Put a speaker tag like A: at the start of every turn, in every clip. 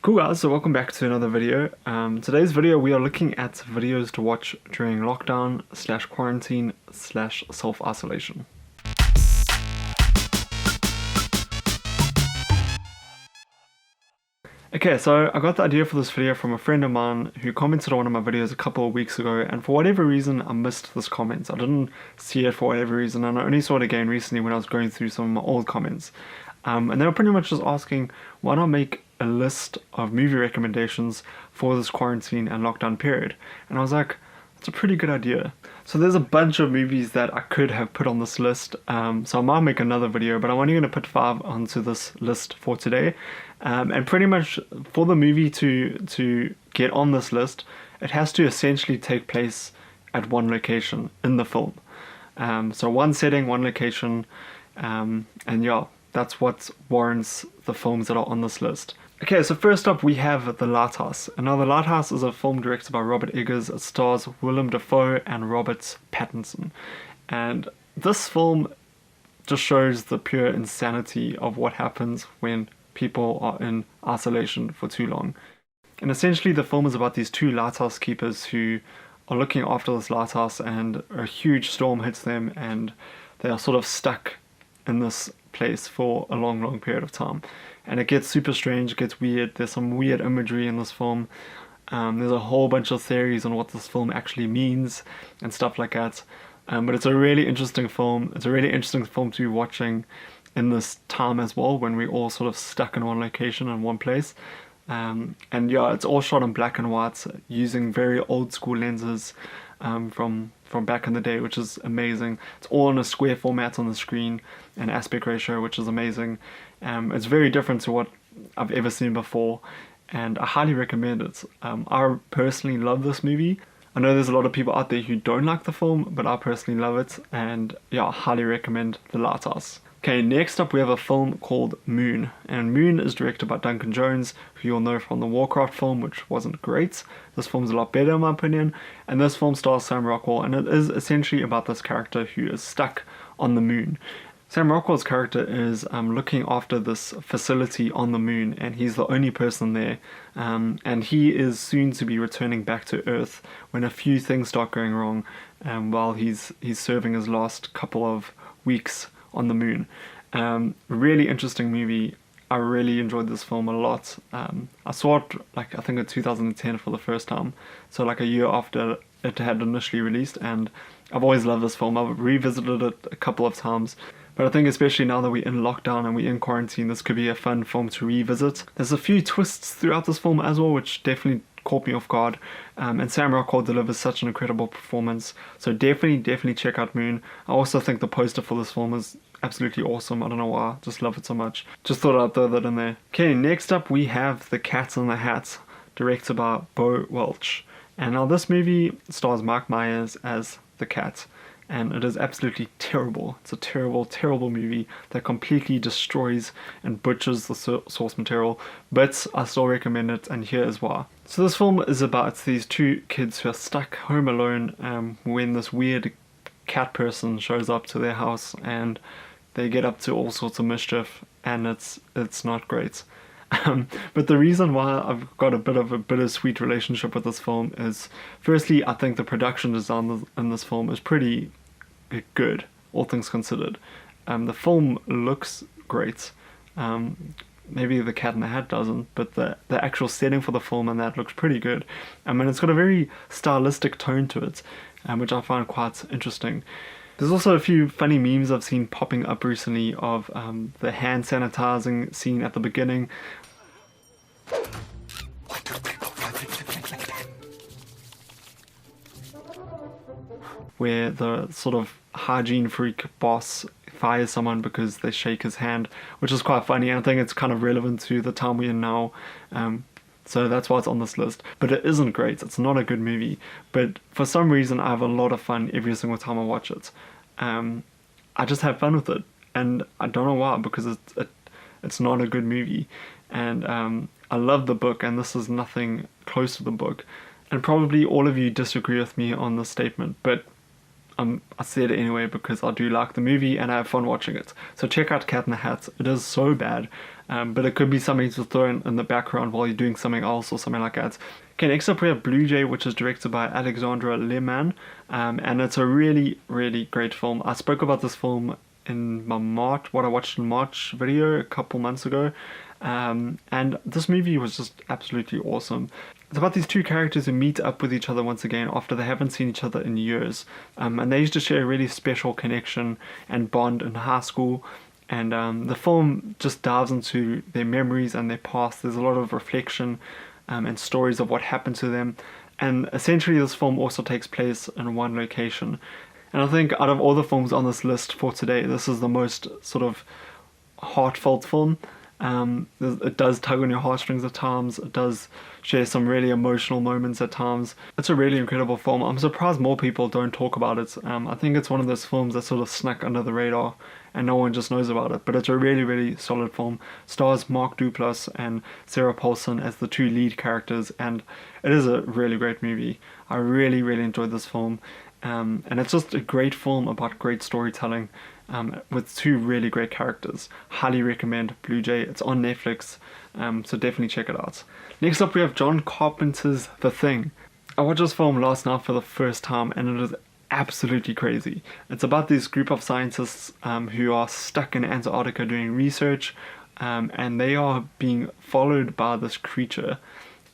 A: Cool guys, so welcome back to another video. Today's video we are looking at videos to watch during lockdown slash quarantine slash self-isolation. Okay, so I got the idea for this video from a friend of mine who commented on one of my videos a couple of weeks ago, and for whatever reason I missed this comment. I didn't see it for whatever reason, and I only saw it again recently when I was going through some of my old comments. And they were pretty much just asking, why not make a list of movie recommendations for this quarantine and lockdown period? And I was like, that's a pretty good idea. So there's a bunch of movies that I could have put on this list, so I might make another video, but I'm only going to put 5 onto this list for today. And pretty much for the movie to get on this list, it has to essentially take place at one location in the film. So one setting, one location, and yeah, that's what warrants the films that are on this list. Okay, so first up we have The Lighthouse. And now The Lighthouse is a film directed by Robert Eggers. It stars Willem Dafoe and Robert Pattinson. And this film just shows the pure insanity of what happens when people are in isolation for too long. And essentially the film is about these two lighthouse keepers who are looking after this lighthouse, and a huge storm hits them and they are sort of stuck in this place for a long period of time, and it gets super strange, it gets weird. There's some weird imagery in this film. There's a whole bunch of theories on what this film actually means and stuff like that, but it's a really interesting film. It's a really interesting film to be watching in this time as well, when we're all sort of stuck in one location in one place. And yeah, it's all shot in black and white using very old school lenses from back in the day, which is amazing. It's all in a square format on the screen and aspect ratio, which is amazing. It's very different to what I've ever seen before, and I highly recommend it. I personally love this movie. I know there's a lot of people out there who don't like the film, but I personally love it, and yeah, I highly recommend The Lighthouse. Okay, next up we have a film called Moon, and Moon is directed by Duncan Jones, who you'll know from the Warcraft film, which wasn't great. This film's a lot better in my opinion, and this film stars Sam Rockwell, and it is essentially about this character who is stuck on the moon. Sam Rockwell's character is looking after this facility on the moon, and he's the only person there, and he is soon to be returning back to Earth when a few things start going wrong while he's serving his last couple of weeks on the moon. Really interesting movie. I really enjoyed this film a lot. I saw it like I think in 2010 for the first time, so like a year after it had initially released, and I've always loved this film. I've revisited it a couple of times, but I think especially now that we're in lockdown and we're in quarantine, this could be a fun film to revisit. There's a few twists throughout this film as well, which definitely caught me off guard, and Sam Rockwell delivers such an incredible performance, so definitely check out Moon. I also think the poster for this film is absolutely awesome. I don't know why, just love it so much. Just thought I'd throw that in there. Okay, next up we have The Cat in the Hat, directed by Bo Welch. And now this movie stars Mike Myers as the cat, and it is absolutely terrible. It's a terrible movie that completely destroys and butchers the source material, but I still recommend it, and here is why. So this film is about these two kids who are stuck home alone when this weird cat person shows up to their house, and they get up to all sorts of mischief, and it's not great. But the reason why I've got a bit of a bittersweet relationship with this film is, firstly, I think the production design in this film is pretty good, all things considered. The film looks great. Maybe The Cat in the Hat doesn't, but the actual setting for the film and that looks pretty good. I mean, it's got a very stylistic tone to it, which I find quite interesting. There's also a few funny memes I've seen popping up recently of the hand sanitizing scene at the beginning, where the sort of hygiene freak boss fires someone because they shake his hand, which is quite funny, and I think it's kind of relevant to the time we're in now. So that's why it's on this list. But it isn't great. It's not a good movie. But for some reason, I have a lot of fun every single time I watch it. I just have fun with it, and I don't know why, because it's not a good movie. And I love the book, and this is nothing close to the book. And probably all of you disagree with me on this statement, but I said it anyway because I do like the movie and I have fun watching it. So check out Cat in the Hat. It is so bad. but it could be something to throw in the background while you're doing something else or something like that. Okay, next up we have Blue Jay, which is directed by Alexandra Lehmann, and it's a really, really great film. I spoke about this film in my what I watched in March video a couple months ago, and this movie was just absolutely awesome. It's about these two characters who meet up with each other once again after they haven't seen each other in years, and they used to share a really special connection and bond in high school. And the film just dives into their memories and their past. There's a lot of reflection and stories of what happened to them. And essentially this film also takes place in one location. And I think out of all the films on this list for today, this is the most sort of heartfelt film. It does tug on your heartstrings at times. It does share some really emotional moments at times. It's a really incredible film. I'm surprised more people don't talk about it. I think it's one of those films that sort of snuck under the radar and no one just knows about it. But it's a really, really solid film. Stars Mark Duplass and Sarah Paulson as the two lead characters, and it is a really great movie. I really, really enjoyed this film. And it's just a great film about great storytelling. With two really great characters. Highly recommend Blue Jay. It's on Netflix, so definitely check it out. Next up we have John Carpenter's The Thing. I watched this film last night for the first time and it is absolutely crazy. It's about this group of scientists who are stuck in Antarctica doing research, and they are being followed by this creature.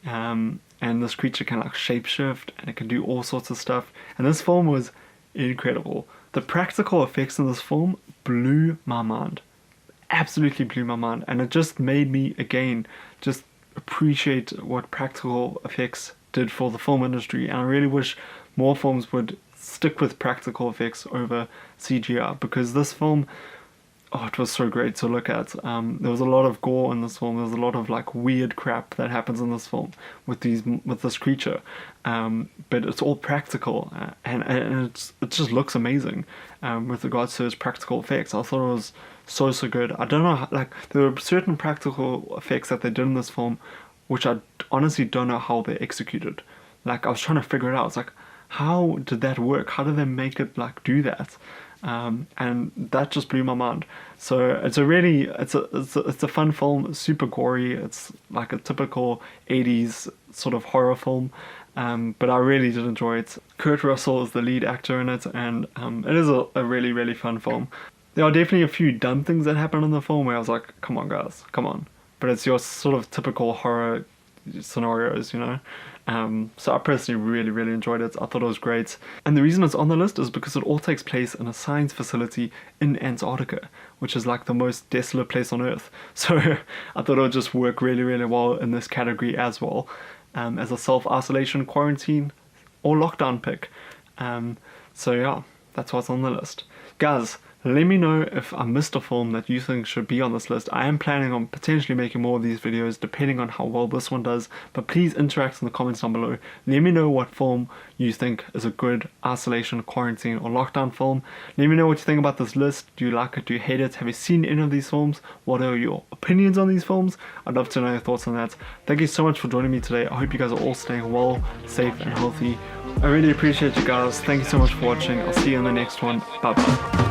A: And this creature can like shapeshift and it can do all sorts of stuff. And this film was incredible. The practical effects in this film blew my mind. Absolutely blew my mind. And it just made me, again, just appreciate what practical effects did for the film industry. And I really wish more films would stick with practical effects over CGI. Because this film, oh, it was so great to look at. There was a lot of gore in this film. There was a lot of like weird crap that happens in this film with this creature. But it's all practical, and it just looks amazing with regards to its practical effects. I thought it was so good. I don't know, like there were certain practical effects that they did in this film, which I honestly don't know how they executed. Like I was trying to figure it out. It's like, how did that work? How did they make it like do that? And that just blew my mind. So it's a fun film, super gory. It's like a typical 80s sort of horror film, but I really did enjoy it. Kurt Russell is the lead actor in it, and it is a really, really fun film. There are definitely a few dumb things that happen in the film where I was like, come on guys, come on. But it's your sort of typical horror scenarios, you know. So I personally really, really enjoyed it. I thought it was great. And the reason it's on the list is because it all takes place in a science facility in Antarctica, which is like the most desolate place on Earth. So I thought it would just work really, really well in this category as well, as a self-isolation, quarantine, or lockdown pick. So yeah, that's what's on the list. Guys, let me know if I missed a film that you think should be on this list. I am planning on potentially making more of these videos depending on how well this one does, but please interact in the comments down below. Let me know what film you think is a good isolation, quarantine, or lockdown film. Let me know what you think about this list. Do you like it? Do you hate it? Have you seen any of these films? What are your opinions on these films? I'd love to know your thoughts on that. Thank you so much for joining me today. I hope you guys are all staying well, safe, and healthy. I really appreciate you guys. Thank you so much for watching. I'll see you in the next one. Bye bye.